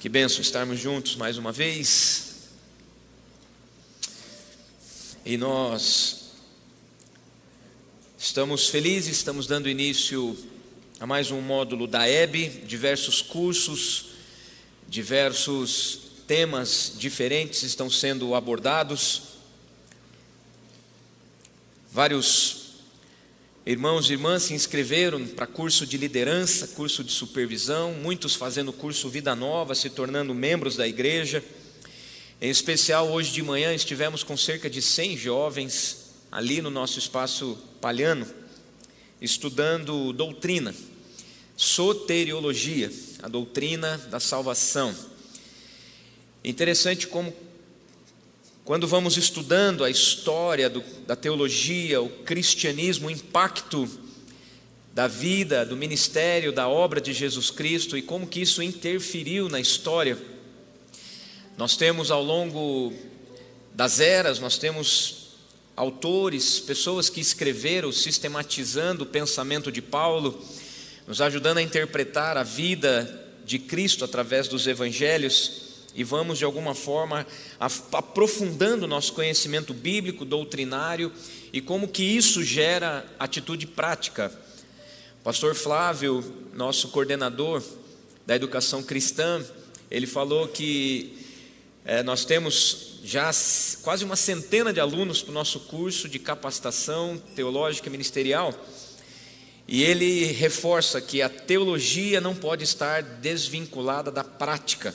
Que bênção estarmos juntos mais uma vez. E nós estamos felizes, estamos dando início a mais um módulo da EB, diversos cursos, diversos temas diferentes estão sendo abordados. Vários irmãos e irmãs se inscreveram para curso de liderança, curso de supervisão, muitos fazendo curso Vida Nova, se tornando membros da igreja. Em especial, hoje de manhã estivemos com cerca de 100 jovens ali no nosso espaço palhano, estudando doutrina, soteriologia, a doutrina da salvação. Interessante como, quando vamos estudando a história da teologia, o cristianismo, o impacto da vida, do ministério, da obra de Jesus Cristo e como que isso interferiu na história. Nós temos ao longo das eras, nós temos autores, pessoas que escreveram sistematizando o pensamento de Paulo, nos ajudando a interpretar a vida de Cristo através dos evangelhos. E vamos de alguma forma aprofundando o nosso conhecimento bíblico, doutrinário e como que isso gera atitude prática. O pastor Flávio, nosso coordenador da educação cristã, ele falou que nós temos já quase uma centena de alunos para o nosso curso de capacitação teológica e ministerial. E ele reforça que a teologia não pode estar desvinculada da prática.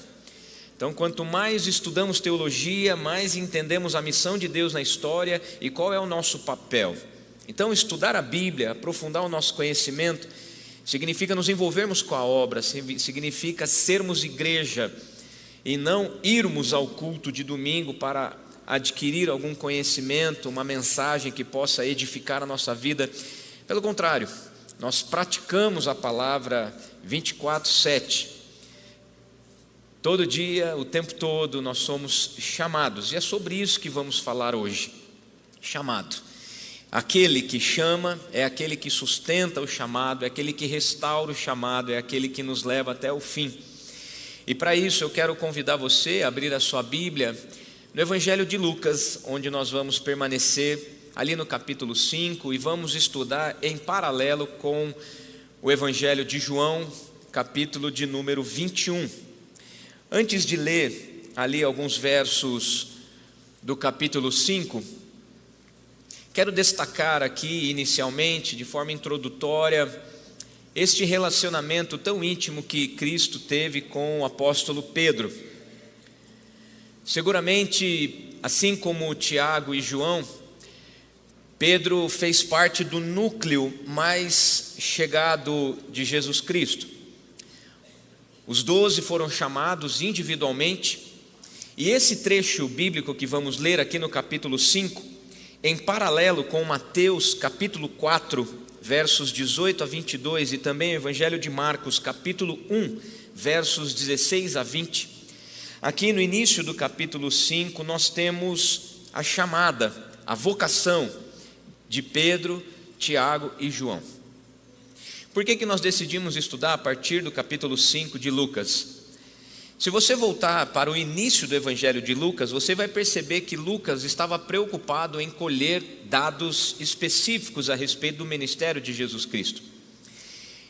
Então, quanto mais estudamos teologia, mais entendemos a missão de Deus na história e qual é o nosso papel. Então, estudar a Bíblia, aprofundar o nosso conhecimento, significa nos envolvermos com a obra, significa sermos igreja e não irmos ao culto de domingo para adquirir algum conhecimento, uma mensagem que possa edificar a nossa vida. Pelo contrário, nós praticamos a palavra 24/7. Todo dia, o tempo todo, nós somos chamados. E é sobre isso que vamos falar hoje. Chamado. Aquele que chama é aquele que sustenta o chamado, é aquele que restaura o chamado, é aquele que nos leva até o fim. E para isso eu quero convidar você a abrir a sua Bíblia no Evangelho de Lucas, onde nós vamos permanecer ali no capítulo 5 e vamos estudar em paralelo com o Evangelho de João, capítulo de número 21. Antes de ler ali alguns versos do capítulo 5, quero destacar aqui inicialmente, de forma introdutória, este relacionamento tão íntimo que Cristo teve com o apóstolo Pedro. Seguramente, assim como Tiago e João, Pedro fez parte do núcleo mais chegado de Jesus Cristo. Os 12 foram chamados individualmente, e esse trecho bíblico que vamos ler aqui no capítulo 5, em paralelo com Mateus capítulo 4, versos 18 a 22, e também o Evangelho de Marcos capítulo 1, versos 16 a 20, aqui no início do capítulo 5 nós temos a chamada, a vocação de Pedro, Tiago e João. Por que nós decidimos estudar a partir do capítulo 5 de Lucas? Se você voltar para o início do Evangelho de Lucas, você vai perceber que Lucas estava preocupado em colher dados específicos a respeito do ministério de Jesus Cristo.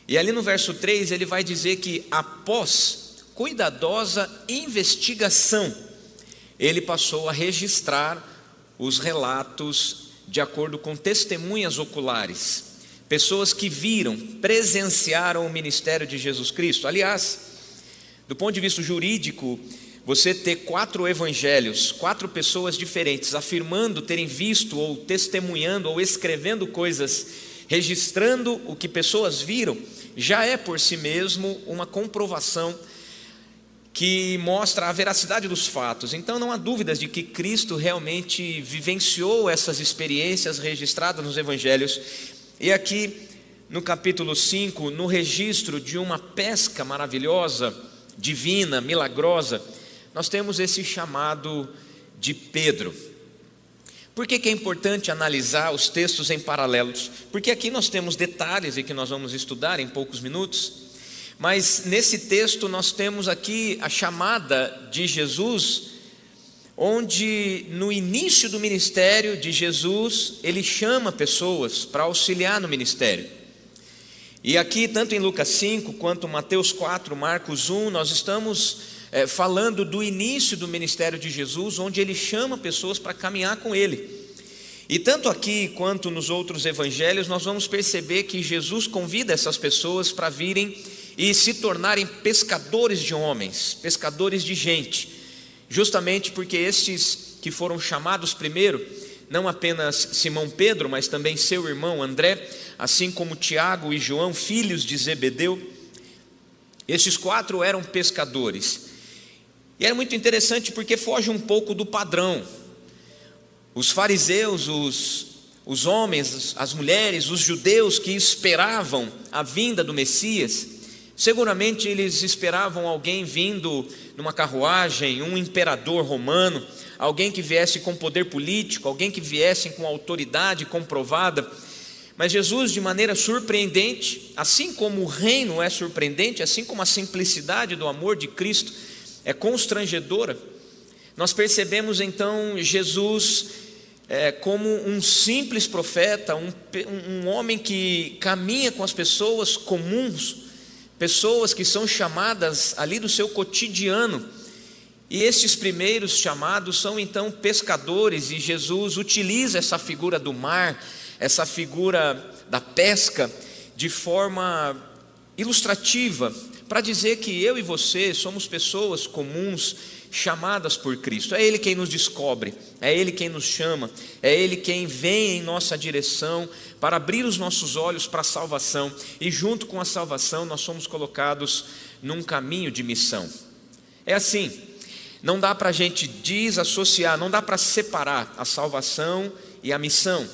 E ali no verso 3 ele vai dizer que após cuidadosa investigação, ele passou a registrar os relatos de acordo com testemunhas oculares. Pessoas que viram, presenciaram o ministério de Jesus Cristo. Aliás, do ponto de vista jurídico, você ter 4 evangelhos, 4 pessoas diferentes afirmando terem visto ou testemunhando ou escrevendo coisas, registrando o que pessoas viram, já é por si mesmo uma comprovação que mostra a veracidade dos fatos. Então não há dúvidas de que Cristo realmente vivenciou essas experiências registradas nos evangelhos. E aqui no capítulo 5, no registro de uma pesca maravilhosa, divina, milagrosa, nós temos esse chamado de Pedro. Por que é importante analisar os textos em paralelos? Porque aqui nós temos detalhes e que nós vamos estudar em poucos minutos, Mas nesse texto nós temos aqui a chamada de Jesus, onde no início do ministério de Jesus, ele chama pessoas para auxiliar no ministério. E aqui, tanto em Lucas 5, quanto Mateus 4, Marcos 1, nós estamos falando do início do ministério de Jesus, onde ele chama pessoas para caminhar com ele. E tanto aqui quanto nos outros evangelhos, nós vamos perceber que Jesus convida essas pessoas para virem e se tornarem pescadores de homens, pescadores de gente, justamente porque estes que foram chamados primeiro, não apenas Simão Pedro, mas também seu irmão André, assim como Tiago e João, filhos de Zebedeu, estes 4 eram pescadores. E era muito interessante porque foge um pouco do padrão. Os fariseus, os homens, as mulheres, os judeus que esperavam a vinda do Messias, seguramente eles esperavam alguém vindo numa carruagem, um imperador romano, alguém que viesse com poder político, alguém que viesse com autoridade comprovada. Mas Jesus, de maneira surpreendente, assim como o reino é surpreendente, assim como a simplicidade do amor de Cristo é constrangedora, nós percebemos então Jesus como um simples profeta, um homem que caminha com as pessoas comuns, pessoas que são chamadas ali do seu cotidiano. E estes primeiros chamados são então pescadores, e Jesus utiliza essa figura do mar, essa figura da pesca, de forma ilustrativa, para dizer que eu e você somos pessoas comuns, chamadas por Cristo. É Ele quem nos descobre, é Ele quem nos chama, é Ele quem vem em nossa direção para abrir os nossos olhos para a salvação, e junto com a salvação nós somos colocados num caminho de missão. É assim, não dá para a gente desassociar, não dá para separar a salvação e a missão.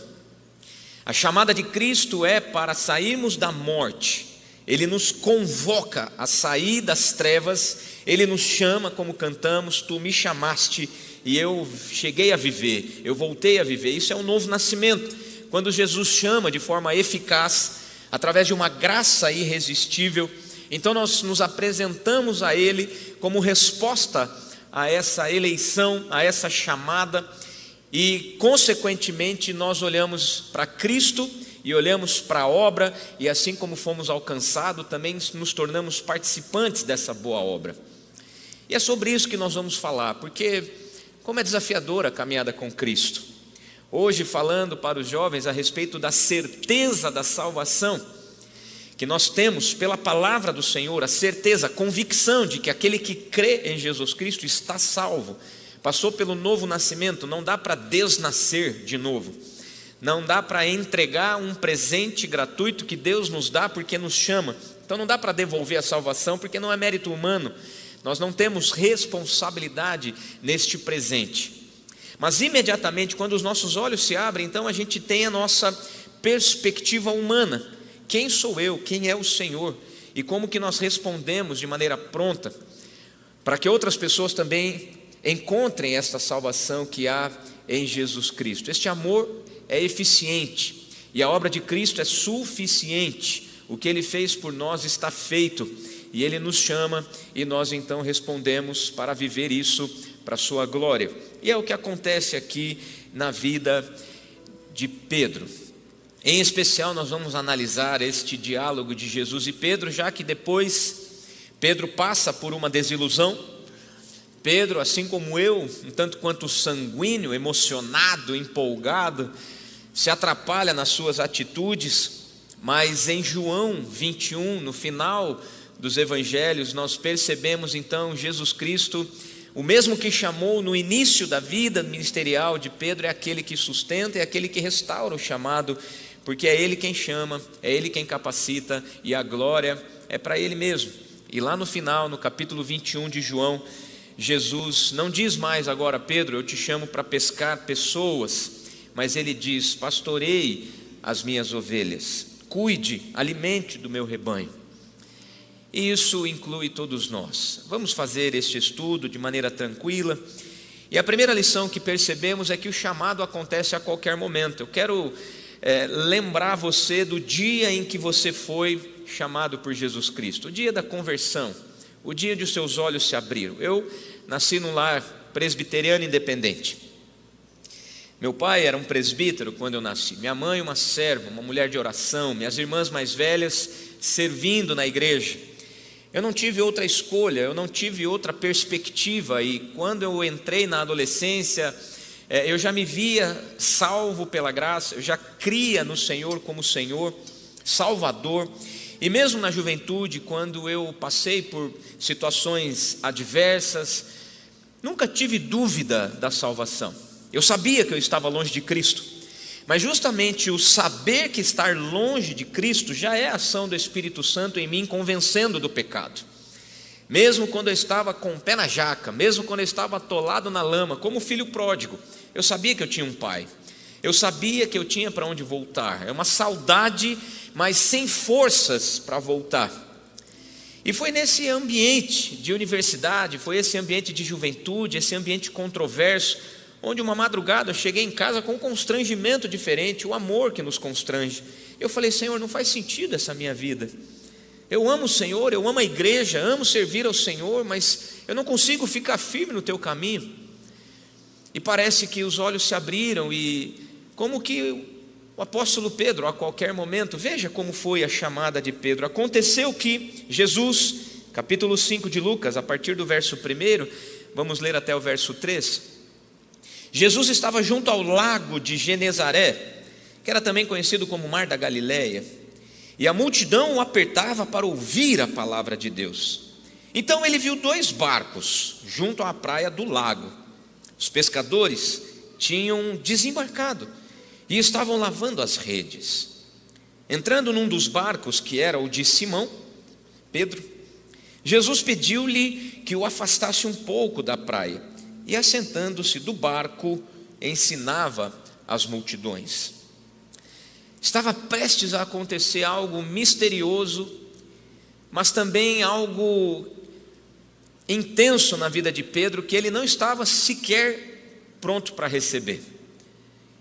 A chamada de Cristo é para sairmos da morte. Ele nos convoca a sair das trevas, Ele nos chama, como cantamos, tu me chamaste e eu cheguei a viver, eu voltei a viver. Isso é um novo nascimento, quando Jesus chama de forma eficaz, através de uma graça irresistível. Então nós nos apresentamos a Ele como resposta a essa eleição, a essa chamada, e consequentemente nós olhamos para Cristo e olhamos para a obra, e assim como fomos alcançados, também nos tornamos participantes dessa boa obra. E é sobre isso que nós vamos falar, porque como é desafiadora a caminhada com Cristo. Hoje, falando para os jovens a respeito da certeza da salvação que nós temos pela palavra do Senhor, a certeza, a convicção de que aquele que crê em Jesus Cristo está salvo, passou pelo novo nascimento. Não dá para desnascer de novo, não dá para entregar um presente gratuito que Deus nos dá porque nos chama. Então não dá para devolver a salvação porque não é mérito humano, nós não temos responsabilidade neste presente. Mas imediatamente quando os nossos olhos se abrem, então a gente tem a nossa perspectiva humana. Quem sou eu? Quem é o Senhor? E como que nós respondemos de maneira pronta para que outras pessoas também encontrem esta salvação que há em Jesus Cristo. Este amor é eficiente e a obra de Cristo é suficiente. O que Ele fez por nós está feito, e Ele nos chama, e nós então respondemos para viver isso para a sua glória. E é o que acontece aqui na vida de Pedro. Em especial nós vamos analisar este diálogo de Jesus e Pedro, já que depois Pedro passa por uma desilusão. Pedro, assim como eu, um tanto quanto sanguíneo, emocionado, empolgado, se atrapalha nas suas atitudes. Mas em João 21, no final dos evangelhos, nós percebemos então Jesus Cristo, o mesmo que chamou no início da vida ministerial de Pedro, é aquele que sustenta, é aquele que restaura o chamado, porque é Ele quem chama, é Ele quem capacita, e a glória é para Ele mesmo. E lá no final, no capítulo 21 de João, Jesus não diz mais agora: Pedro, eu te chamo para pescar pessoas, mas Ele diz: pastorei as minhas ovelhas, cuide, alimente do meu rebanho. E isso inclui todos nós. Vamos fazer este estudo de maneira tranquila. E a primeira lição que percebemos é que o chamado acontece a qualquer momento. Eu quero lembrar você do dia em que você foi chamado por Jesus Cristo, o dia da conversão, o dia de os seus olhos se abriram. Eu nasci num lar presbiteriano independente. Meu pai era um presbítero quando eu nasci, minha mãe uma serva, uma mulher de oração, minhas irmãs mais velhas servindo na igreja. Eu não tive outra escolha, eu não tive outra perspectiva, e quando eu entrei na adolescência, eu já me via salvo pela graça, eu já cria no Senhor como Senhor, Salvador. E mesmo na juventude, quando eu passei por situações adversas, nunca tive dúvida da salvação. Eu sabia que eu estava longe de Cristo, mas justamente o saber que estar longe de Cristo já é a ação do Espírito Santo em mim, convencendo do pecado. Mesmo quando eu estava com o pé na jaca, mesmo quando eu estava atolado na lama, como filho pródigo, eu sabia que eu tinha um pai, eu sabia que eu tinha para onde voltar. É uma saudade, mas sem forças para voltar. E foi nesse ambiente de universidade, foi esse ambiente de juventude, esse ambiente controverso, onde uma madrugada eu cheguei em casa com um constrangimento diferente, o amor que nos constrange. Eu falei: Senhor, não faz sentido essa minha vida. Eu amo o Senhor, eu amo a igreja, amo servir ao Senhor, mas eu não consigo ficar firme no teu caminho. E parece que os olhos se abriram, e como que o apóstolo Pedro, a qualquer momento, veja como foi a chamada de Pedro. Aconteceu que Jesus, capítulo 5 de Lucas, a partir do verso 1, vamos ler até o verso 3. Jesus estava junto ao lago de Genezaré, que era também conhecido como Mar da Galileia, e a multidão o apertava para ouvir a palavra de Deus. Então ele viu 2 barcos junto à praia do lago. Os pescadores tinham desembarcado e estavam lavando as redes. Entrando num dos barcos, que era o de Simão, Pedro, Jesus pediu-lhe que o afastasse um pouco da praia, e assentando-se do barco, ensinava as multidões. Estava prestes a acontecer algo misterioso, mas também algo intenso na vida de Pedro, que ele não estava sequer pronto para receber.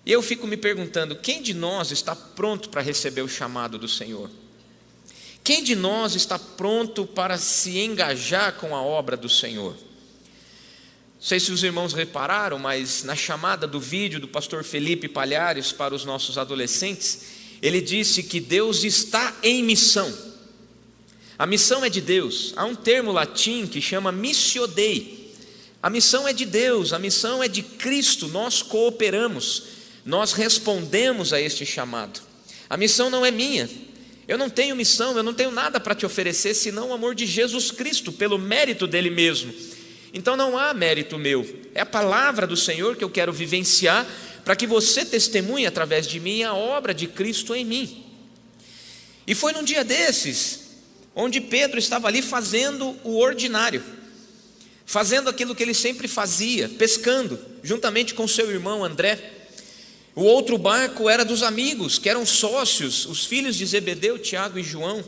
E eu fico me perguntando: quem de nós está pronto para receber o chamado do Senhor? Quem de nós está pronto para se engajar com a obra do Senhor? Não sei se os irmãos repararam, mas na chamada do vídeo do pastor Felipe Palhares para os nossos adolescentes, ele disse que Deus está em missão. A missão é de Deus. Há um termo latim que chama missio Dei. A missão é de Deus, a missão é de Cristo. Nós cooperamos, nós respondemos a este chamado. A missão não é minha. Eu não tenho missão, eu não tenho nada para te oferecer senão o amor de Jesus Cristo, pelo mérito dele mesmo. Então não há mérito meu, é a palavra do Senhor que eu quero vivenciar, para que você testemunhe através de mim a obra de Cristo em mim. E foi num dia desses, onde Pedro estava ali fazendo o ordinário, fazendo aquilo que ele sempre fazia, pescando, juntamente com seu irmão André. O outro barco era dos amigos, que eram sócios, os filhos de Zebedeu, Tiago e João.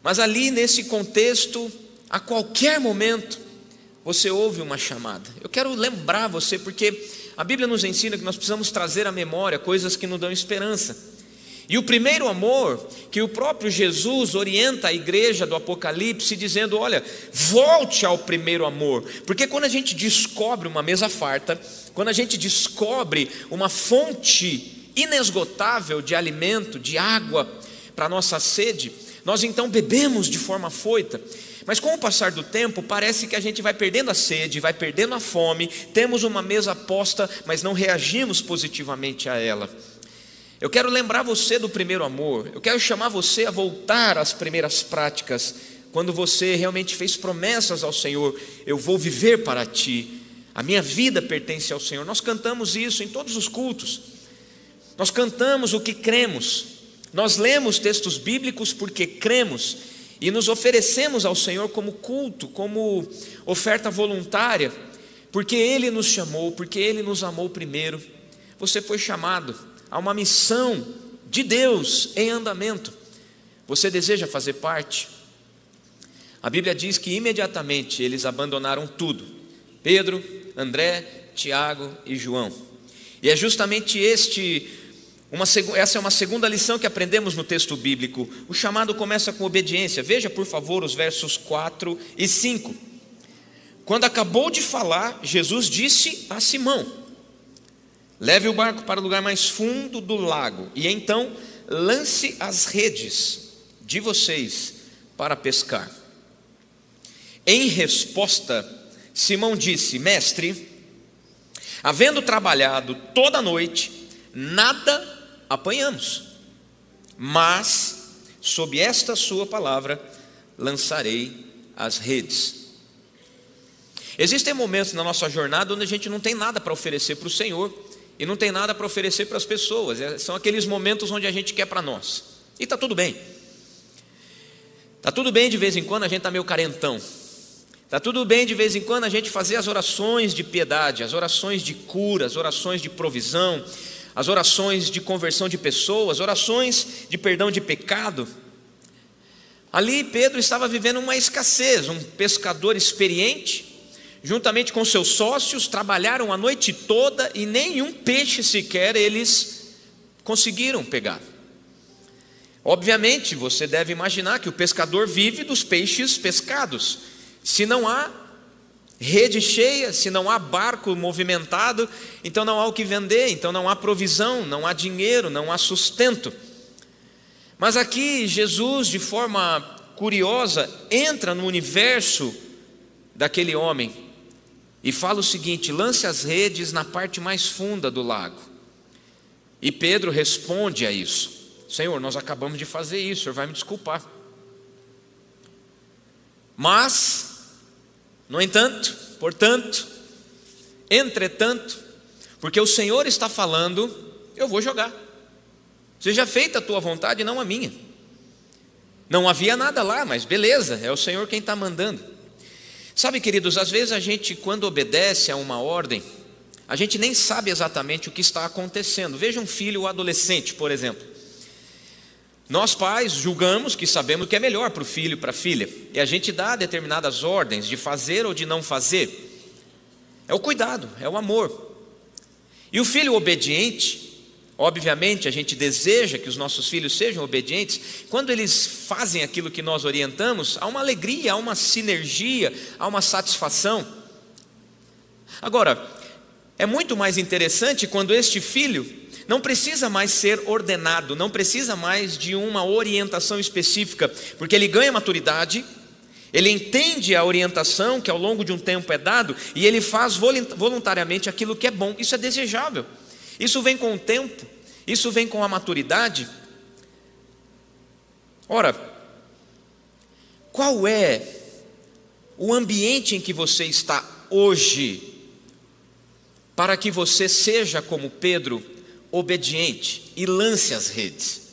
Mas ali nesse contexto, a qualquer momento, você ouve uma chamada. Eu quero lembrar você, porque a Bíblia nos ensina que nós precisamos trazer à memória coisas que nos dão esperança. E o primeiro amor, que o próprio Jesus orienta a igreja do Apocalipse, dizendo: olha, volte ao primeiro amor. Porque quando a gente descobre uma mesa farta, quando a gente descobre uma fonte inesgotável de alimento, de água para a nossa sede, nós então bebemos de forma afoita. Mas com o passar do tempo, parece que a gente vai perdendo a sede, vai perdendo a fome, temos uma mesa posta, mas não reagimos positivamente a ela. Eu quero lembrar você do primeiro amor, eu quero chamar você a voltar às primeiras práticas, quando você realmente fez promessas ao Senhor: eu vou viver para ti, a minha vida pertence ao Senhor. Nós cantamos isso em todos os cultos, nós cantamos o que cremos, nós lemos textos bíblicos porque cremos, e nos oferecemos ao Senhor como culto, como oferta voluntária, porque Ele nos chamou, porque Ele nos amou primeiro. Você foi chamado a uma missão de Deus em andamento. Você deseja fazer parte? A Bíblia diz que imediatamente eles abandonaram tudo: Pedro, André, Tiago e João. E é justamente este Essa é uma segunda lição que aprendemos no texto bíblico. O chamado começa com obediência. Veja, por favor, os versos 4 e 5. Quando acabou de falar, Jesus disse a Simão: leve o barco para o lugar mais fundo do lago, e então lance as redes de vocês para pescar. Em resposta, Simão disse: mestre, havendo trabalhado toda a noite, nada apanhamos, mas sob esta sua palavra lançarei as redes. Existem momentos na nossa jornada onde a gente não tem nada para oferecer para o Senhor e não tem nada para oferecer para as pessoas. São aqueles momentos onde a gente quer para nós, e está tudo bem. Está tudo bem de vez em quando a gente está meio carentão. Está tudo bem de vez em quando a gente fazer as orações de piedade, as orações de cura, as orações de provisão, as orações de conversão de pessoas, orações de perdão de pecado. Ali Pedro estava vivendo uma escassez. Um pescador experiente, juntamente com seus sócios, trabalharam a noite toda e nenhum peixe sequer eles conseguiram pegar. Obviamente, você deve imaginar que o pescador vive dos peixes pescados. Se não há rede cheia, se não há barco movimentado, então não há o que vender, então não há provisão, não há dinheiro, não há sustento. Mas aqui Jesus, de forma curiosa, entra no universo daquele homem e fala o seguinte: lance as redes na parte mais funda do lago. E Pedro responde a isso: Senhor, nós acabamos de fazer isso, o Senhor vai me desculpar. Mas, no entanto, portanto, entretanto, porque o Senhor está falando, eu vou jogar. Seja feita a tua vontade, não a minha. Não havia nada lá, mas beleza, é o Senhor quem está mandando. Sabe, queridos, às vezes a gente, quando obedece a uma ordem, a gente nem sabe exatamente o que está acontecendo. Veja um filho ou adolescente, por exemplo. Nós pais julgamos que sabemos o que é melhor para o filho e para a filha, e a gente dá determinadas ordens de fazer ou de não fazer. É o cuidado, é o amor. E o filho obediente, obviamente a gente deseja que os nossos filhos sejam obedientes. Quando eles fazem aquilo que nós orientamos, há uma alegria, há uma sinergia, há uma satisfação. Agora, é muito mais interessante quando este filho não precisa mais ser ordenado, não precisa mais de uma orientação específica, porque ele ganha maturidade, ele entende a orientação que ao longo de um tempo é dado, e ele faz voluntariamente aquilo que é bom. Isso é desejável, isso vem com o tempo, isso vem com a maturidade. Ora, qual é o ambiente em que você está hoje, para que você seja como Pedro, obediente e lance as redes?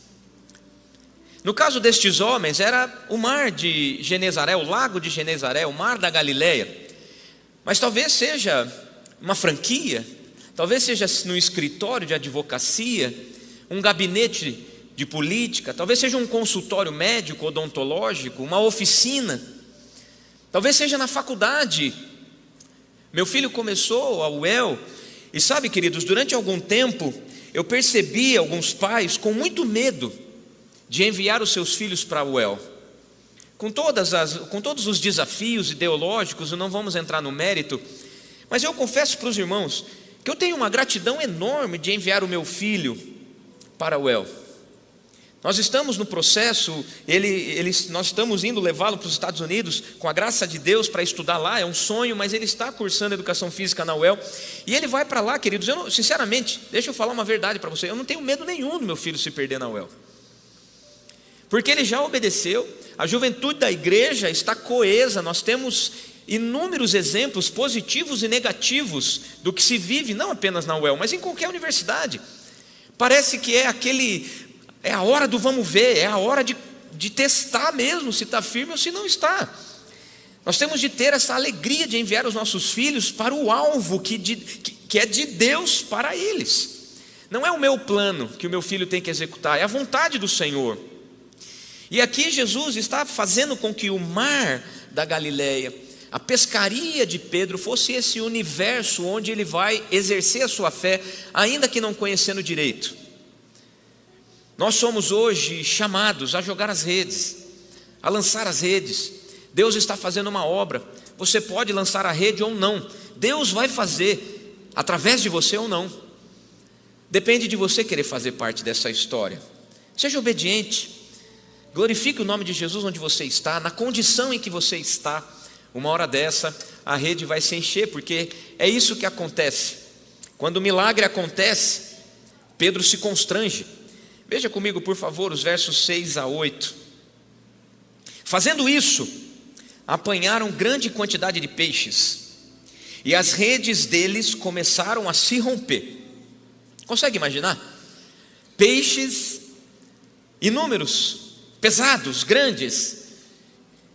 No caso destes homens, era o mar de Genezaré, o lago de Genezaré, o mar da Galileia. Mas talvez seja uma franquia, talvez seja no escritório de advocacia, um gabinete de política, talvez seja um consultório médico, odontológico, uma oficina, talvez seja na faculdade. Meu filho começou a UEL, e sabe, queridos, durante algum tempo eu percebi alguns pais com muito medo de enviar os seus filhos para a UEL. Com todos os desafios ideológicos, não vamos entrar no mérito, mas eu confesso para os irmãos que eu tenho uma gratidão enorme de enviar o meu filho para a UEL. Nós estamos no processo, nós estamos indo levá-lo para os Estados Unidos, com a graça de Deus, para estudar lá. É um sonho, mas ele está cursando educação física na UEL, e ele vai para lá, queridos. Sinceramente, deixa eu falar uma verdade para você, eu não tenho medo nenhum do meu filho se perder na UEL, porque ele já obedeceu. A juventude da igreja está coesa, nós temos inúmeros exemplos positivos e negativos do que se vive, não apenas na UEL, mas em qualquer universidade. Parece que é a hora do vamos ver, é a hora de testar mesmo se está firme ou se não está. Nós temos de ter essa alegria de enviar os nossos filhos para o alvo que é de Deus para eles. Não é o meu plano que o meu filho tem que executar, é a vontade do Senhor. E aqui Jesus está fazendo com que o mar da Galileia, a pescaria de Pedro, fosse esse universo onde ele vai exercer a sua fé, ainda que não conhecendo direito. Nós somos hoje chamados a jogar as redes, a lançar as redes. Deus está fazendo uma obra. Você pode lançar a rede ou não. Deus vai fazer através de você ou não. Depende de você querer fazer parte dessa história. Seja obediente. Glorifique o nome de Jesus onde você está, na condição em que você está. Uma hora dessa, a rede vai se encher, porque é isso que acontece. Quando o milagre acontece, Pedro se constrange. Veja comigo, por favor, os versos 6 a 8. Fazendo isso, apanharam grande quantidade de peixes, e as redes deles começaram a se romper. Consegue imaginar? Peixes inúmeros, pesados, grandes,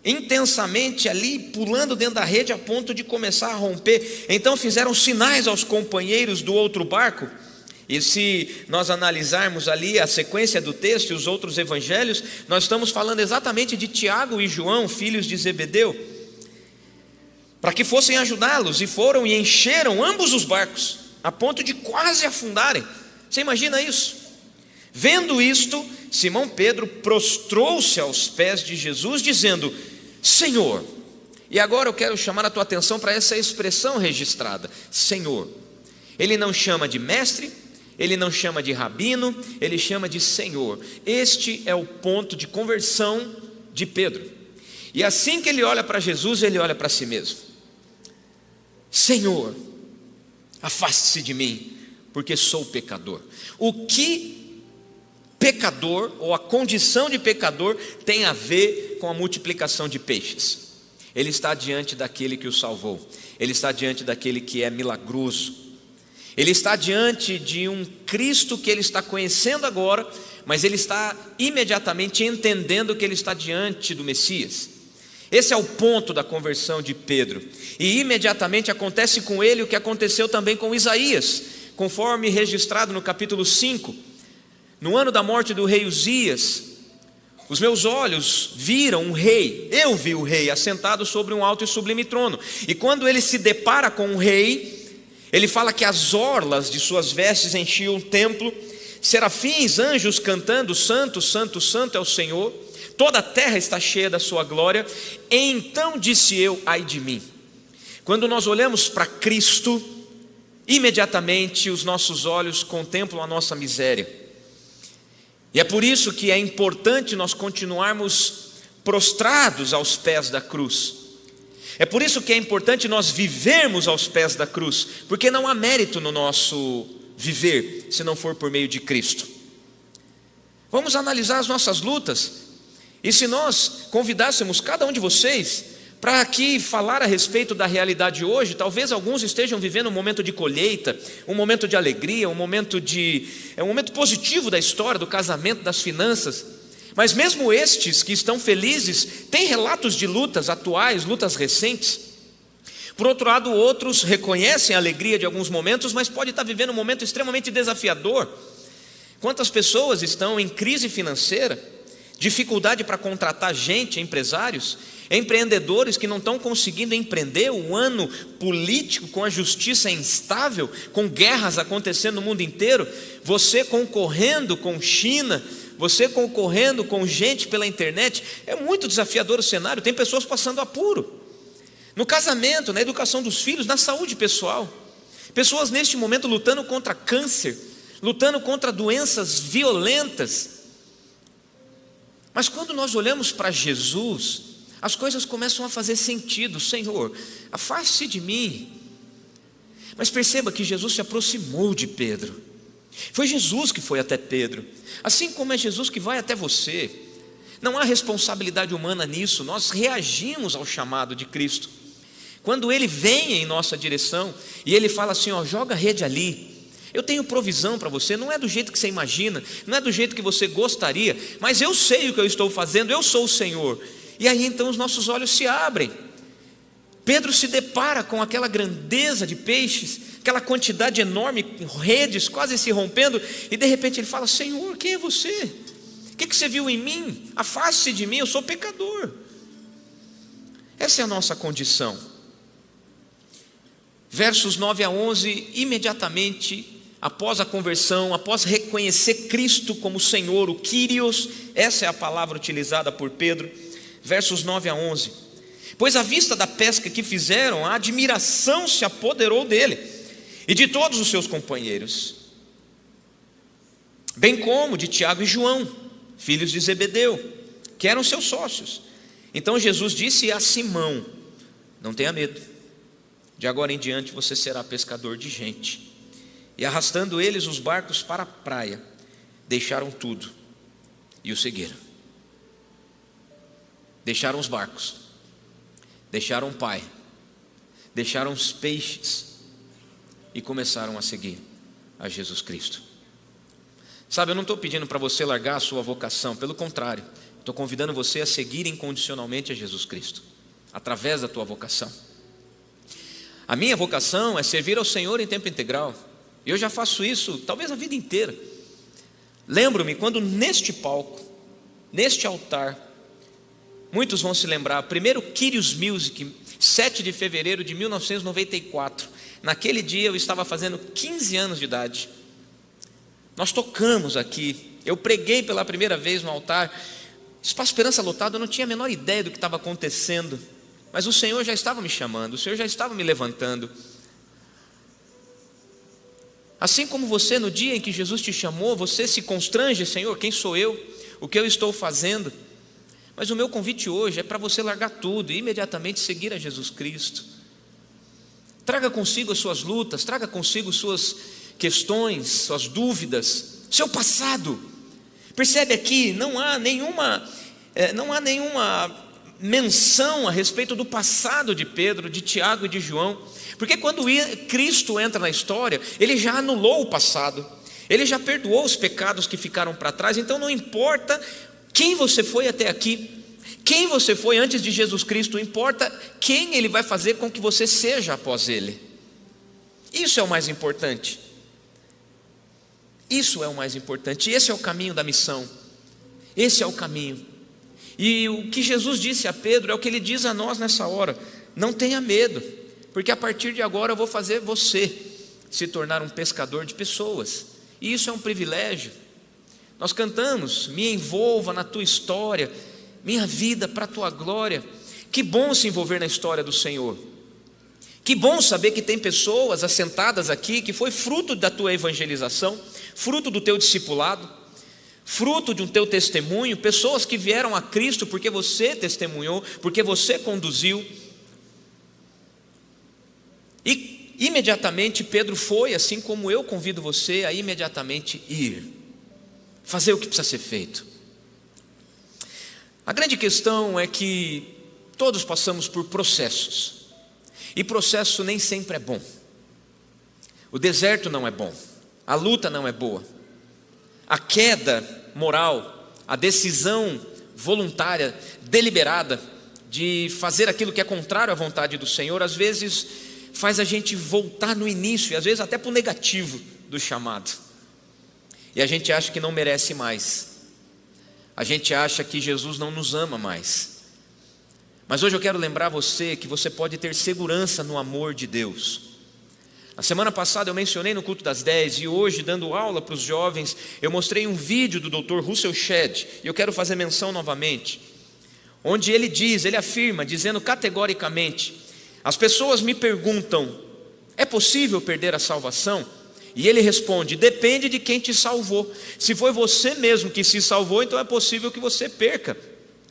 intensamente ali, pulando dentro da rede a ponto de começar a romper. Então fizeram sinais aos companheiros do outro barco. E se nós analisarmos ali a sequência do texto e os outros evangelhos, nós estamos falando exatamente de Tiago e João, filhos de Zebedeu, para que fossem ajudá-los, e foram e encheram ambos os barcos, a ponto de quase afundarem. Você imagina isso? Vendo isto, Simão Pedro prostrou-se aos pés de Jesus, dizendo: Senhor. E agora eu quero chamar a tua atenção para essa expressão registrada, Senhor. Ele não chama de mestre, ele não chama de rabino, ele chama de Senhor. Este é o ponto de conversão de Pedro. E assim que ele olha para Jesus, ele olha para si mesmo. Senhor, afaste-se de mim, porque sou pecador. O que pecador, ou a condição de pecador, tem a ver com a multiplicação de peixes? Ele está diante daquele que o salvou. Ele está diante daquele que é milagroso. Ele está diante de um Cristo que ele está conhecendo agora, mas ele está imediatamente entendendo que ele está diante do Messias. Esse é o ponto da conversão de Pedro. E imediatamente acontece com ele o que aconteceu também com Isaías, conforme registrado no capítulo 5. No ano da morte do rei Uzias, os meus olhos viram um rei, eu vi o rei assentado sobre um alto e sublime trono. E quando ele se depara com o rei, ele fala que as orlas de suas vestes enchiam o templo, serafins, anjos cantando: Santo, Santo, Santo é o Senhor, toda a terra está cheia da sua glória. Então disse eu: ai de mim. Quando nós olhamos para Cristo, imediatamente os nossos olhos contemplam a nossa miséria. E é por isso que é importante nós continuarmos prostrados aos pés da cruz. É por isso que é importante nós vivermos aos pés da cruz, porque não há mérito no nosso viver, se não for por meio de Cristo. Vamos analisar as nossas lutas, e se nós convidássemos cada um de vocês para aqui falar a respeito da realidade hoje, talvez alguns estejam vivendo um momento de colheita, um momento de alegria, um momento positivo da história, do casamento, das finanças. Mas mesmo estes que estão felizes, têm relatos de lutas atuais, lutas recentes. Por outro lado, outros reconhecem a alegria de alguns momentos, mas pode estar vivendo um momento extremamente desafiador. Quantas pessoas estão em crise financeira, dificuldade para contratar gente, empresários, empreendedores que não estão conseguindo empreender, um ano político com a justiça instável, com guerras acontecendo no mundo inteiro, você concorrendo com China, você concorrendo com gente pela internet. É muito desafiador o cenário. Tem pessoas passando apuro no casamento, na educação dos filhos, na saúde pessoal. Pessoas neste momento lutando contra câncer, lutando contra doenças violentas. Mas quando nós olhamos para Jesus, as coisas começam a fazer sentido. Senhor, afaste-se de mim. Mas perceba que Jesus se aproximou de Pedro. Foi Jesus que foi até Pedro, assim como é Jesus que vai até você. Não há responsabilidade humana nisso. Nós reagimos ao chamado de Cristo. Quando Ele vem em nossa direção e Ele fala assim: ó, joga a rede ali, eu tenho provisão para você. Não é do jeito que você imagina, não é do jeito que você gostaria, mas eu sei o que eu estou fazendo, eu sou o Senhor. E aí então os nossos olhos se abrem. Pedro se depara com aquela grandeza de peixes, aquela quantidade enorme, redes quase se rompendo, e de repente ele fala: Senhor, quem é você? O que você viu em mim? Afaste-se de mim, eu sou pecador. Essa é a nossa condição. Versos 9 a 11, imediatamente após a conversão, após reconhecer Cristo como Senhor, o Kyrios, essa é a palavra utilizada por Pedro, versos 9 a 11. Pois à vista da pesca que fizeram, a admiração se apoderou dele e de todos os seus companheiros, bem como de Tiago e João, filhos de Zebedeu, que eram seus sócios. Então Jesus disse a Simão: não tenha medo, de agora em diante você será pescador de gente. E arrastando eles os barcos para a praia, deixaram tudo e o seguiram. Deixaram os barcos, deixaram o pai, deixaram os peixes e começaram a seguir a Jesus Cristo. Sabe, eu não estou pedindo para você largar a sua vocação, pelo contrário, estou convidando você a seguir incondicionalmente a Jesus Cristo, através da tua vocação. A minha vocação é servir ao Senhor em tempo integral. Eu já faço isso talvez a vida inteira. Lembro-me quando neste palco, neste altar, muitos vão se lembrar, primeiro Kyrios Music, 7 de fevereiro de 1994. Naquele dia eu estava fazendo 15 anos de idade. Nós tocamos aqui, eu preguei pela primeira vez no altar, Espaço Esperança lotado, eu não tinha a menor ideia do que estava acontecendo, mas o Senhor já estava me chamando, o Senhor já estava me levantando. Assim como você, no dia em que Jesus te chamou, você se constrange: Senhor, quem sou eu? O que eu estou fazendo? Mas o meu convite hoje é para você largar tudo e imediatamente seguir a Jesus Cristo. Traga consigo as suas lutas, traga consigo suas questões, suas dúvidas, seu passado. Percebe aqui, não há nenhuma menção a respeito do passado de Pedro, de Tiago e de João, porque quando Cristo entra na história, Ele já anulou o passado, Ele já perdoou os pecados que ficaram para trás. Então não importa quem você foi até aqui, quem você foi antes de Jesus Cristo, importa quem Ele vai fazer com que você seja após Ele. Isso é o mais importante. Isso é o mais importante, esse é o caminho da missão, esse é o caminho. E o que Jesus disse a Pedro é o que Ele diz a nós nessa hora: não tenha medo, porque a partir de agora eu vou fazer você se tornar um pescador de pessoas. E isso é um privilégio. Nós cantamos: me envolva na tua história, minha vida para a tua glória. Que bom se envolver na história do Senhor. Que bom saber que tem pessoas assentadas aqui que foi fruto da tua evangelização, fruto do teu discipulado, fruto de um teu testemunho, pessoas que vieram a Cristo porque você testemunhou, porque você conduziu. E imediatamente Pedro foi, assim como eu convido você a imediatamente ir, fazer o que precisa ser feito. A grande questão é que todos passamos por processos, e processo nem sempre é bom. O deserto não é bom, a luta não é boa, a queda moral, a decisão voluntária, deliberada de fazer aquilo que é contrário à vontade do Senhor, às vezes faz a gente voltar no início, e às vezes até para o negativo do chamado, e a gente acha que não merece mais, a gente acha que Jesus não nos ama mais. Mas hoje eu quero lembrar você que você pode ter segurança no amor de Deus. Na semana passada eu mencionei no culto das 10, e hoje, dando aula para os jovens, eu mostrei um vídeo do Dr. Russell Shedd, e eu quero fazer menção novamente, onde ele afirma, dizendo categoricamente: as pessoas me perguntam, é possível perder a salvação? E ele responde: depende de quem te salvou. Se foi você mesmo que se salvou, então é possível que você perca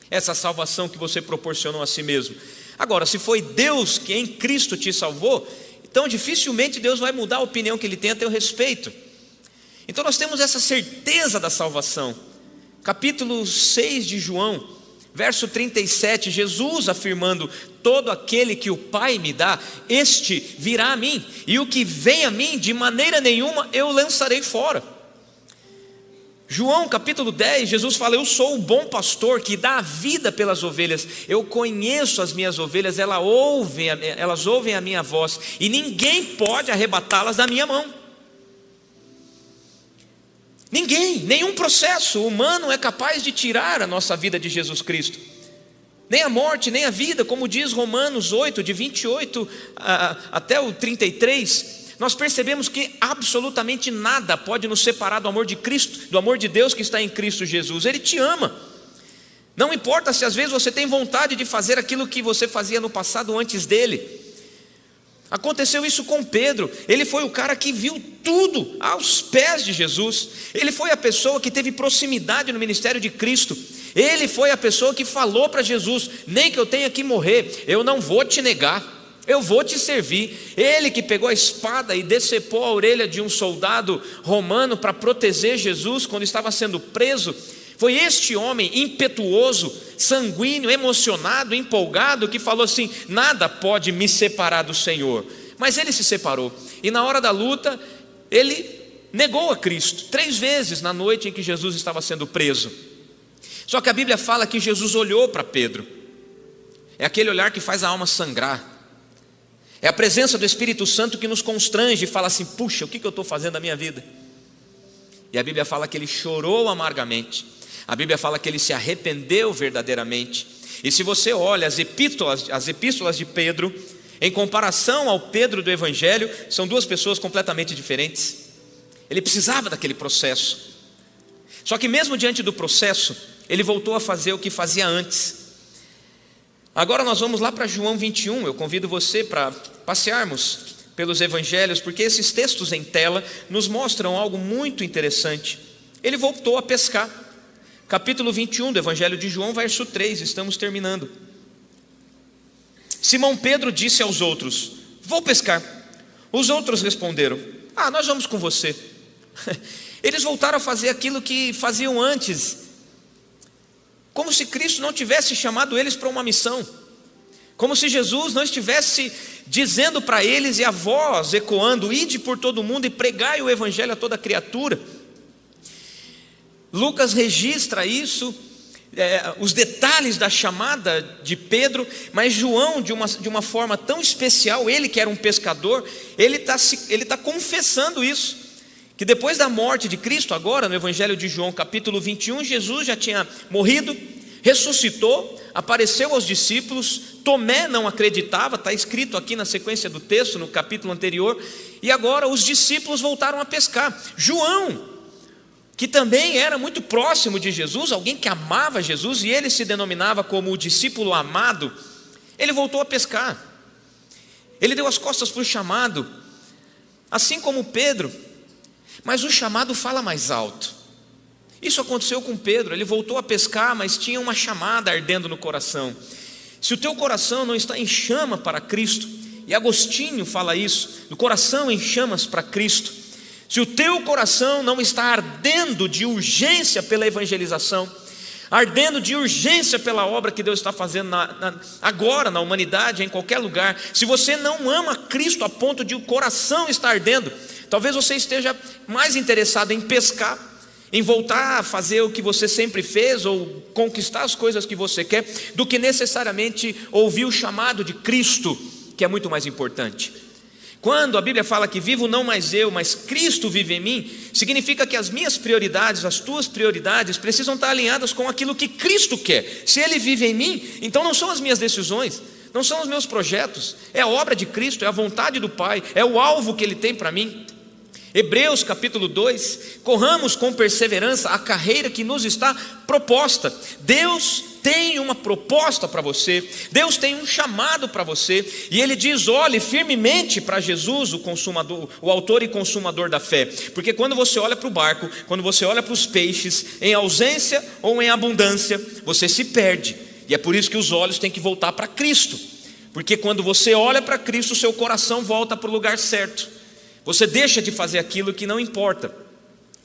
essa salvação que você proporcionou a si mesmo. Agora, se foi Deus que em Cristo te salvou, então dificilmente Deus vai mudar a opinião que Ele tem a teu respeito. Então nós temos essa certeza da salvação. Capítulo 6 de João, verso 37, Jesus afirmando: todo aquele que o Pai me dá, este virá a mim, e o que vem a mim, de maneira nenhuma eu lançarei fora. João capítulo 10, Jesus fala: eu sou o bom pastor que dá a vida pelas ovelhas, eu conheço as minhas ovelhas, elas ouvem a minha voz, e ninguém pode arrebatá-las da minha mão. Ninguém, nenhum processo humano é capaz de tirar a nossa vida de Jesus Cristo, nem a morte, nem a vida, como diz Romanos 8, de 28 até o 33, nós percebemos que absolutamente nada pode nos separar do amor de Cristo, do amor de Deus que está em Cristo Jesus. Ele te ama. Não importa se às vezes você tem vontade de fazer aquilo que você fazia no passado antes dele. Aconteceu isso com Pedro. Ele foi o cara que viu tudo aos pés de Jesus. Ele foi a pessoa que teve proximidade no ministério de Cristo. Ele foi a pessoa que falou para Jesus: nem que eu tenha que morrer, eu não vou te negar, eu vou te servir. Ele que pegou a espada e decepou a orelha de um soldado romano para proteger Jesus quando estava sendo preso. Foi este homem impetuoso, sanguíneo, emocionado, empolgado, que falou assim: nada pode me separar do Senhor. Mas ele se separou, e na hora da luta ele negou a Cristo 3 vezes na noite em que Jesus estava sendo preso. Só que a Bíblia fala que Jesus olhou para Pedro. É aquele olhar que faz a alma sangrar. É a presença do Espírito Santo que nos constrange e fala assim: puxa, o que eu estou fazendo da minha vida? E a Bíblia fala que ele chorou amargamente. A Bíblia fala que ele se arrependeu verdadeiramente. E se você olha as epístolas de Pedro, em comparação ao Pedro do Evangelho, são 2 pessoas completamente diferentes. Ele precisava daquele processo. Só que mesmo diante do processo, ele voltou a fazer o que fazia antes. Agora nós vamos lá para João 21. Eu convido você para passearmos pelos evangelhos, porque esses textos em tela nos mostram algo muito interessante. Ele voltou a pescar. Capítulo 21 do Evangelho de João, verso 3, estamos terminando. Simão Pedro disse aos outros: vou pescar. Os outros responderam: nós vamos com você. Eles voltaram a fazer aquilo que faziam antes, como se Cristo não tivesse chamado eles para uma missão, como se Jesus não estivesse dizendo para eles, e a voz ecoando: ide por todo mundo e pregai o Evangelho a toda criatura. Lucas registra isso, os detalhes da chamada de Pedro, mas João, de uma forma tão especial, ele que era um pescador, ele está confessando isso, que depois da morte de Cristo, agora no Evangelho de João capítulo 21, Jesus já tinha morrido, ressuscitou, apareceu aos discípulos. Tomé não acreditava, está escrito aqui na sequência do texto, no capítulo anterior, e agora os discípulos voltaram a pescar. João, que também era muito próximo de Jesus, alguém que amava Jesus, e ele se denominava como o discípulo amado, ele voltou a pescar. Ele deu as costas para o chamado, assim como Pedro, mas o chamado fala mais alto. Isso aconteceu com Pedro. Ele voltou a pescar, mas tinha uma chamada ardendo no coração. Se o teu coração não está em chama para Cristo, e Agostinho fala isso, do coração em chamas para Cristo, se o teu coração não está ardendo de urgência pela evangelização, ardendo de urgência pela obra que Deus está fazendo agora na humanidade, em qualquer lugar, se você não ama Cristo a ponto de o coração estar ardendo, talvez você esteja mais interessado em pescar, em voltar a fazer o que você sempre fez, ou conquistar as coisas que você quer, do que necessariamente ouvir o chamado de Cristo, que é muito mais importante. Quando a Bíblia fala que vivo não mais eu, mas Cristo vive em mim, significa que as minhas prioridades, as tuas prioridades precisam estar alinhadas com aquilo que Cristo quer. Se Ele vive em mim, então não são as minhas decisões, não são os meus projetos, é a obra de Cristo, é a vontade do Pai, é o alvo que Ele tem para mim. Hebreus capítulo 2, corramos com perseverança a carreira que nos está proposta. Deus tem uma proposta para você, Deus tem um chamado para você, e Ele diz: olhe firmemente para Jesus, o consumador, o autor e consumador da fé, porque quando você olha para o barco, quando você olha para os peixes, em ausência ou em abundância, você se perde, e é por isso que os olhos têm que voltar para Cristo, porque quando você olha para Cristo, o seu coração volta para o lugar certo. Você deixa de fazer aquilo que não importa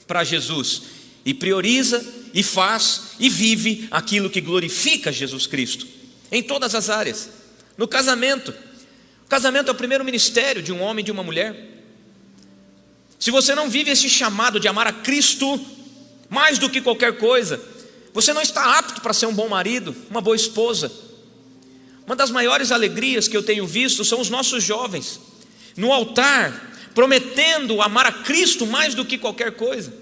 para Jesus e prioriza e faz e vive aquilo que glorifica Jesus Cristo em todas as áreas. No casamento, o casamento é o primeiro ministério de um homem e de uma mulher. Se você não vive esse chamado de amar a Cristo mais do que qualquer coisa, você não está apto para ser um bom marido, uma boa esposa. Uma das maiores alegrias que eu tenho visto são os nossos jovens no altar, prometendo amar a Cristo mais do que qualquer coisa.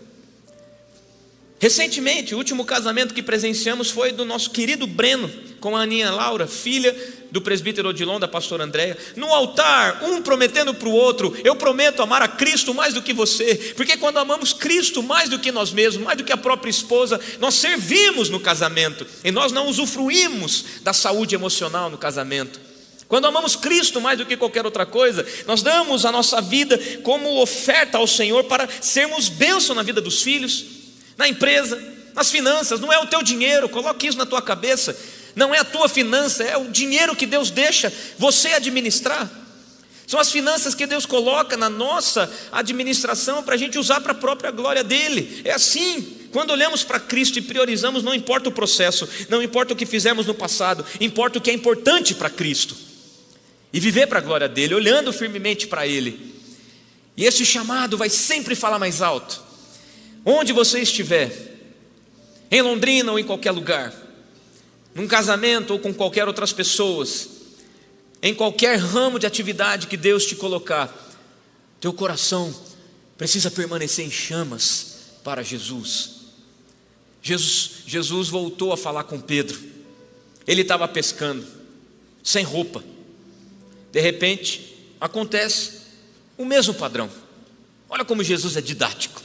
Recentemente, o último casamento que presenciamos foi do nosso querido Breno, com a Aninha Laura, filha do presbítero Odilon, da pastora Andréia, no altar, um prometendo para o outro: eu prometo amar a Cristo mais do que você, porque quando amamos Cristo mais do que nós mesmos, mais do que a própria esposa, nós servimos no casamento, e nós não usufruímos da saúde emocional no casamento. Quando amamos Cristo mais do que qualquer outra coisa, nós damos a nossa vida como oferta ao Senhor para sermos bênção na vida dos filhos, na empresa, nas finanças. Não é o teu dinheiro, coloque isso na tua cabeça. Não é a tua finança, é o dinheiro que Deus deixa você administrar. São as finanças que Deus coloca na nossa administração para a gente usar para a própria glória dEle. É assim. Quando olhamos para Cristo e priorizamos, não importa o processo, não importa o que fizemos no passado, importa o que é importante para Cristo. E viver para a glória dEle, olhando firmemente para Ele. E esse chamado vai sempre falar mais alto. Onde você estiver, em Londrina ou em qualquer lugar, num casamento ou com qualquer outras pessoas, em qualquer ramo de atividade que Deus te colocar, teu coração precisa permanecer em chamas para Jesus. Jesus voltou a falar com Pedro. Ele estava pescando, sem roupa. De repente, acontece o mesmo padrão. Olha como Jesus é didático.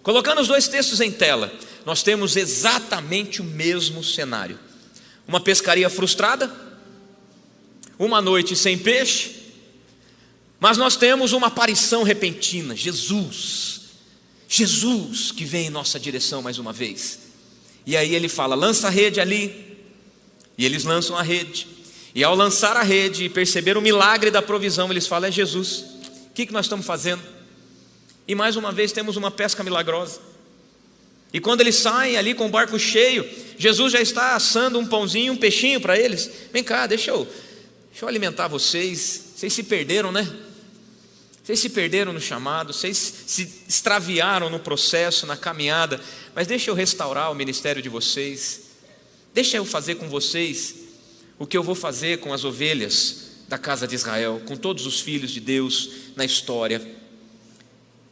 Colocando os dois textos em tela, nós temos exatamente o mesmo cenário. Uma pescaria frustrada, uma noite sem peixe, mas nós temos uma aparição repentina. Jesus que vem em nossa direção mais uma vez. E aí ele fala: lança a rede ali. E eles lançam a rede. E ao lançar a rede e perceber o milagre da provisão, eles falam: é Jesus. O que nós estamos fazendo? E mais uma vez temos uma pesca milagrosa. E quando eles saem ali com o barco cheio, Jesus já está assando um pãozinho, um peixinho para eles. Vem cá, deixa eu alimentar vocês. Vocês se perderam, né? Vocês se perderam no chamado, vocês se extraviaram no processo, na caminhada. Mas deixa eu restaurar o ministério de vocês. Deixa eu fazer com vocês o que eu vou fazer com as ovelhas da casa de Israel, com todos os filhos de Deus na história.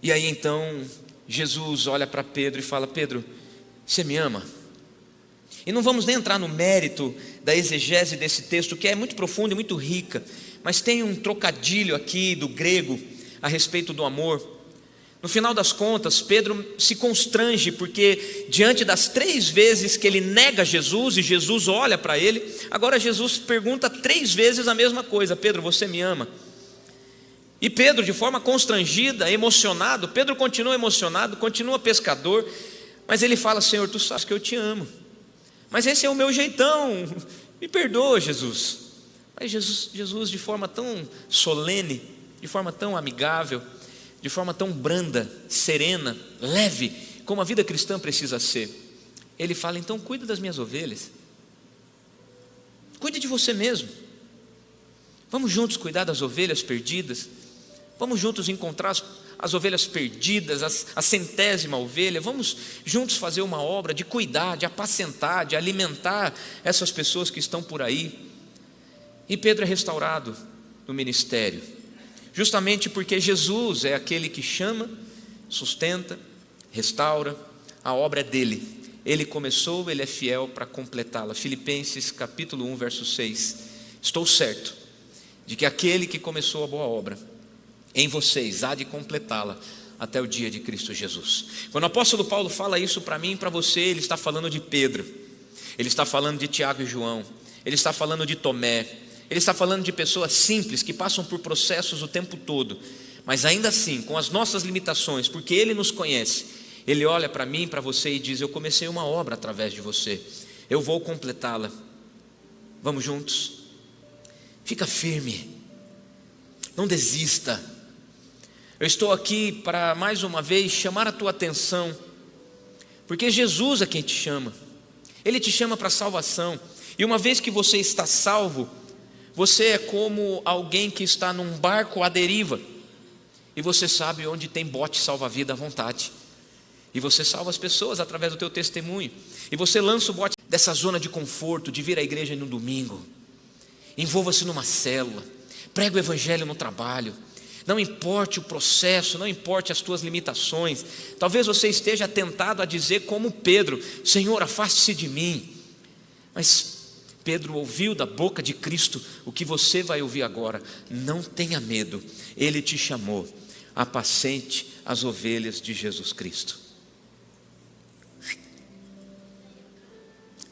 E aí então Jesus olha para Pedro e fala: Pedro, você me ama? E não vamos nem entrar no mérito da exegese desse texto, que é muito profunda e muito rica, mas tem um trocadilho aqui do grego a respeito do amor. No final das contas, Pedro se constrange, porque diante das 3 vezes que ele nega Jesus, e Jesus olha para ele, agora Jesus pergunta 3 vezes a mesma coisa: Pedro, você me ama? E Pedro, de forma constrangida, emocionado, Pedro continua emocionado, continua pescador, mas ele fala: Senhor, tu sabes que eu te amo, mas esse é o meu jeitão, me perdoa, Jesus. Mas Jesus de forma tão solene, de forma tão amigável, de forma tão branda, serena, leve, como a vida cristã precisa ser, ele fala: então cuida das minhas ovelhas, cuide de você mesmo. Vamos juntos cuidar das ovelhas perdidas. Vamos juntos encontrar as ovelhas perdidas, a 100ª ovelha. Vamos juntos fazer uma obra de cuidar, de apacentar, de alimentar essas pessoas que estão por aí. E Pedro é restaurado no ministério, justamente porque Jesus é aquele que chama, sustenta, restaura. A obra é dele. Ele começou, ele é fiel para completá-la. Filipenses capítulo 1, verso 6. Estou certo de que aquele que começou a boa obra em vocês há de completá-la até o dia de Cristo Jesus. Quando o apóstolo Paulo fala isso para mim e para você, ele está falando de Pedro, ele está falando de Tiago e João, ele está falando de Tomé, ele está falando de pessoas simples que passam por processos o tempo todo, mas ainda assim, com as nossas limitações, porque ele nos conhece, ele olha para mim e para você e diz: eu comecei uma obra através de você, eu vou completá-la. Vamos juntos? Fica firme, não desista. Eu estou aqui para mais uma vez chamar a tua atenção, porque Jesus é quem te chama. Ele te chama para a salvação. E uma vez que você está salvo, você é como alguém que está num barco à deriva, e você sabe onde tem bote salva-vida à vontade, e você salva as pessoas através do teu testemunho, e você lança o bote dessa zona de conforto, de vir à igreja no domingo. Envolva-se numa célula, prega o evangelho no trabalho. Não importe o processo, não importe as tuas limitações. Talvez você esteja tentado a dizer como Pedro: Senhor, afaste-se de mim. Mas Pedro ouviu da boca de Cristo o que você vai ouvir agora. Não tenha medo, Ele te chamou, apacente as ovelhas de Jesus Cristo.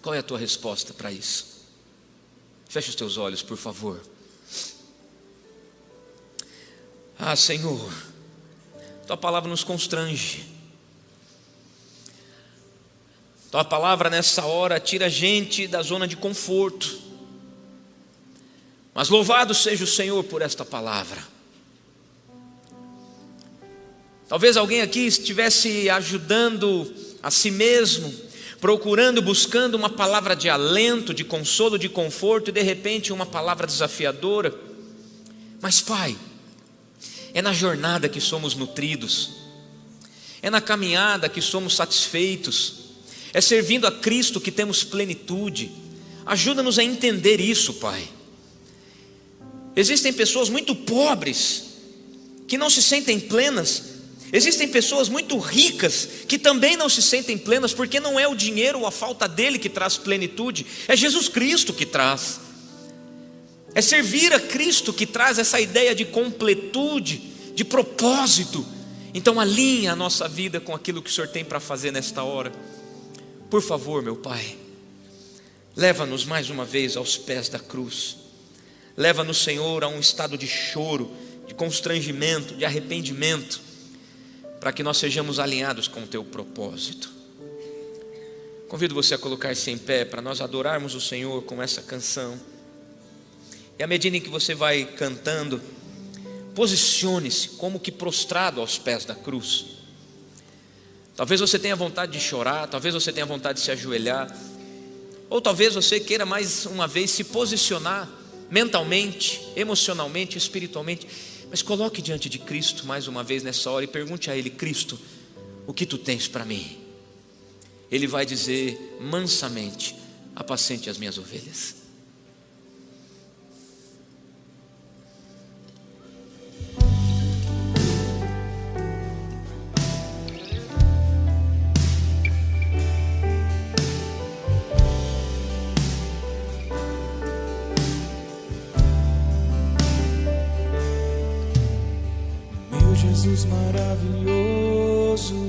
Qual é a tua resposta para isso? Feche os teus olhos, por favor. Ah, Senhor, tua palavra nos constrange. Tua palavra nessa hora tira a gente da zona de conforto. Mas louvado seja o Senhor por esta palavra. Talvez alguém aqui estivesse ajudando a si mesmo, procurando, buscando uma palavra de alento, de consolo, de conforto, e de repente uma palavra desafiadora. Mas Pai, é na jornada que somos nutridos, é na caminhada que somos satisfeitos, é servindo a Cristo que temos plenitude. Ajuda-nos a entender isso, Pai. Existem pessoas muito pobres que não se sentem plenas. Existem pessoas muito ricas que também não se sentem plenas, porque não é o dinheiro ou a falta dele que traz plenitude, é Jesus Cristo que traz. É servir a Cristo que traz essa ideia de completude, de propósito. Então alinha a nossa vida com aquilo que o Senhor tem para fazer nesta hora. Por favor, meu Pai, leva-nos mais uma vez aos pés da cruz. Leva-nos, Senhor, a um estado de choro, de constrangimento, de arrependimento, para que nós sejamos alinhados com o Teu propósito. Convido você a colocar-se em pé para nós adorarmos o Senhor com essa canção. E à medida em que você vai cantando, posicione-se como que prostrado aos pés da cruz. Talvez você tenha vontade de chorar, talvez você tenha vontade de se ajoelhar, ou talvez você queira mais uma vez se posicionar mentalmente, emocionalmente, espiritualmente. Mas coloque diante de Cristo mais uma vez nessa hora e pergunte a Ele: Cristo, o que Tu tens para mim? Ele vai dizer mansamente: apacente as minhas ovelhas. Jesus maravilhoso,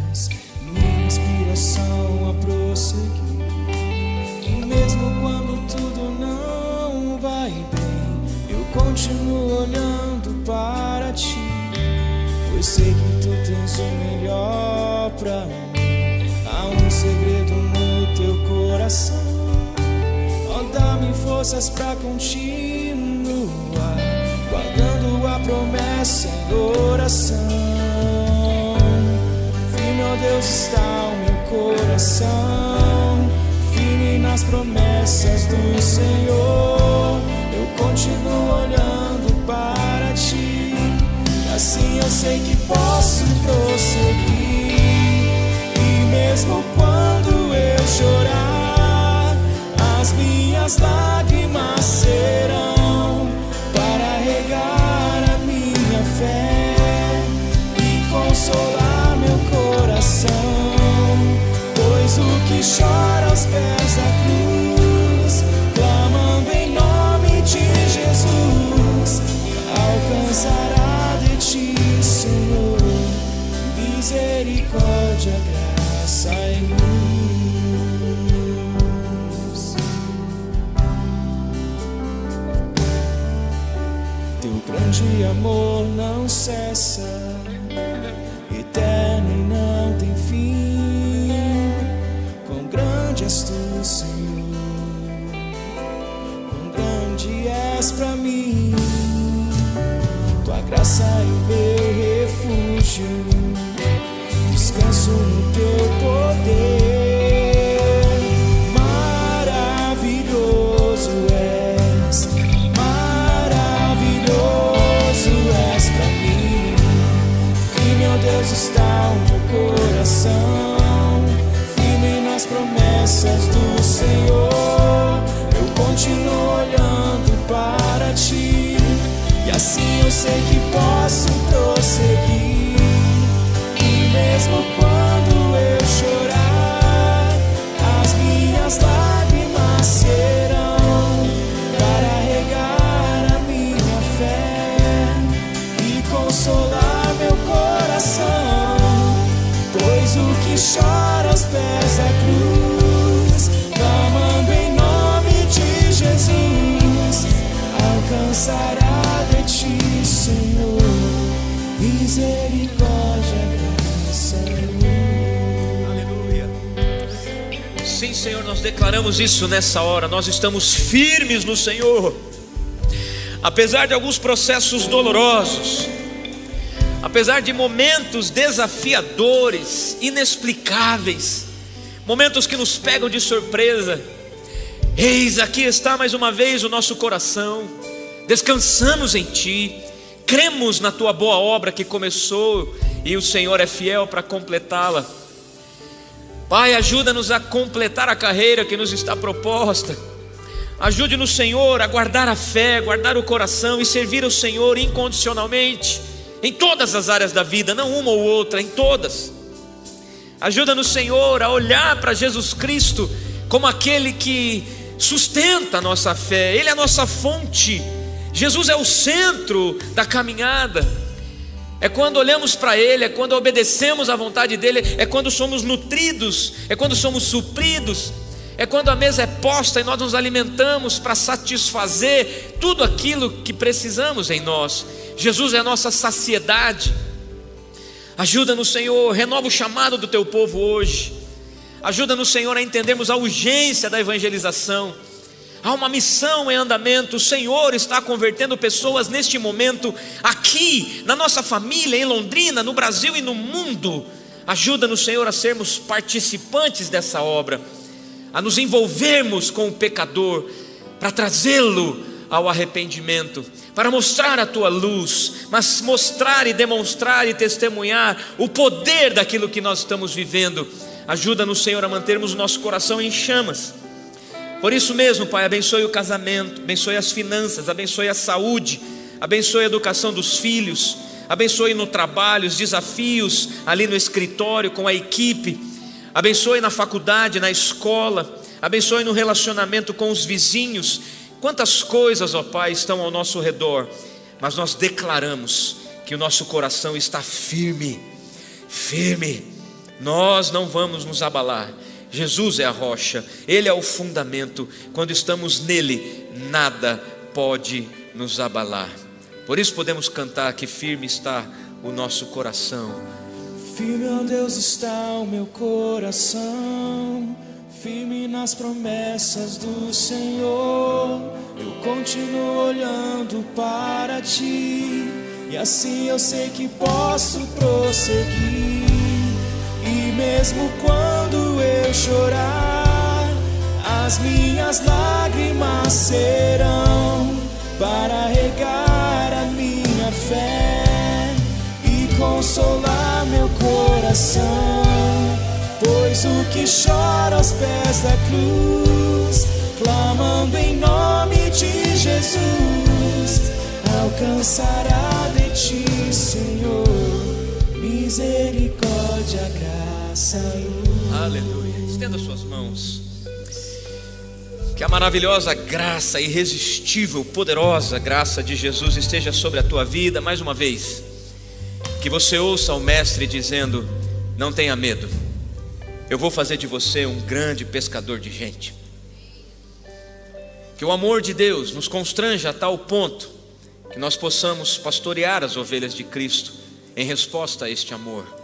és minha inspiração a prosseguir. E mesmo quando tudo não vai bem, eu continuo olhando para Ti, pois sei que Tu tens o melhor para mim. Há um segredo no Teu coração, ó, dá-me forças para continuar, guardando a promessa em oração. Firme, ó Deus, está o meu coração, firme nas promessas do Senhor. Eu continuo olhando para Ti, assim eu sei que posso prosseguir. E mesmo quando eu chorar, as minhas lágrimas serão para regar a minha fé e consolar meu coração, pois o que chora aos pés da cruz, clamando em nome de Jesus, alcançará de Ti, Senhor, misericórdia, graça e luz. Grande amor não cessa, eterno e não tem fim. Quão grande és Tu, Senhor, quão grande és pra mim. Tua graça é o meu refúgio, descanso no Teu poder. Deus está o meu coração, firme nas promessas do Senhor. Eu continuo olhando para Ti, e assim eu sei que posso prosseguir. E mesmo quando eu chorar, as minhas lágrimas serão chora aos pés da cruz, clamando em nome de Jesus, alcançará de ti, Senhor, misericórdia, graça e luz. Aleluia. Sim, Senhor, nós declaramos isso nessa hora. Nós estamos firmes no Senhor, apesar de alguns processos dolorosos, apesar de momentos desafiadores, inexplicáveis, momentos que nos pegam de surpresa. Eis, aqui está mais uma vez o nosso coração. Descansamos em Ti, cremos na Tua boa obra que começou, e o Senhor é fiel para completá-la. Pai, ajuda-nos a completar a carreira que nos está proposta. Ajude-nos, Senhor, a guardar a fé, guardar o coração e servir ao Senhor incondicionalmente, em todas as áreas da vida, não uma ou outra, em todas. Ajuda-nos, Senhor, a olhar para Jesus Cristo como aquele que sustenta a nossa fé. Ele é a nossa fonte. Jesus é o centro da caminhada. É quando olhamos para Ele, é quando obedecemos à vontade dEle, é quando somos nutridos, é quando somos supridos, é quando a mesa é posta e nós nos alimentamos para satisfazer tudo aquilo que precisamos em nós. Jesus é a nossa saciedade. Ajuda-nos, Senhor, renova o chamado do Teu povo hoje. Ajuda-nos, Senhor, a entendermos a urgência da evangelização. Há uma missão em andamento. O Senhor está convertendo pessoas neste momento, aqui, na nossa família, em Londrina, no Brasil e no mundo. Ajuda-nos, Senhor, a sermos participantes dessa obra, a nos envolvermos com o pecador, para trazê-lo ao arrependimento, para mostrar a Tua luz, mas mostrar e demonstrar e testemunhar o poder daquilo que nós estamos vivendo. Ajuda-nos, Senhor, a mantermos o nosso coração em chamas. Por isso mesmo, Pai, abençoe o casamento, abençoe as finanças, abençoe a saúde, abençoe a educação dos filhos, abençoe no trabalho, os desafios ali no escritório com a equipe, abençoe na faculdade, na escola, abençoe no relacionamento com os vizinhos. Quantas coisas, ó Pai, estão ao nosso redor, mas nós declaramos que o nosso coração está firme, firme. Nós não vamos nos abalar. Jesus é a rocha, Ele é o fundamento. Quando estamos nele, nada pode nos abalar. Por isso podemos cantar que firme está o nosso coração. Firme, ó Deus, está o meu coração, firme nas promessas do Senhor. Eu continuo olhando para Ti, e assim eu sei que posso prosseguir. E mesmo quando eu chorar, as minhas lágrimas serão para regar a minha fé e consolar meu coração. Pois o que chora aos pés da cruz, clamando em nome de Jesus, alcançará de Ti, Senhor, misericórdia, graça e luz. Aleluia. Estenda suas mãos. Que a maravilhosa graça, irresistível, poderosa graça de Jesus esteja sobre a tua vida. Mais uma vez, que você ouça o Mestre dizendo: não tenha medo, eu vou fazer de você um grande pescador de gente. Que o amor de Deus nos constranja a tal ponto que nós possamos pastorear as ovelhas de Cristo em resposta a este amor.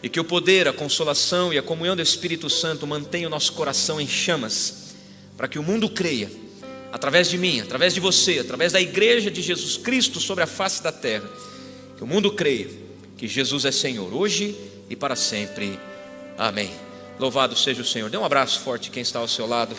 E que o poder, a consolação e a comunhão do Espírito Santo mantenha o nosso coração em chamas, para que o mundo creia, através de mim, através de você, através da igreja de Jesus Cristo sobre a face da terra, que o mundo creia que Jesus é Senhor, hoje e para sempre. Amém. Louvado seja o Senhor. Dê um abraço forte quem está ao seu lado.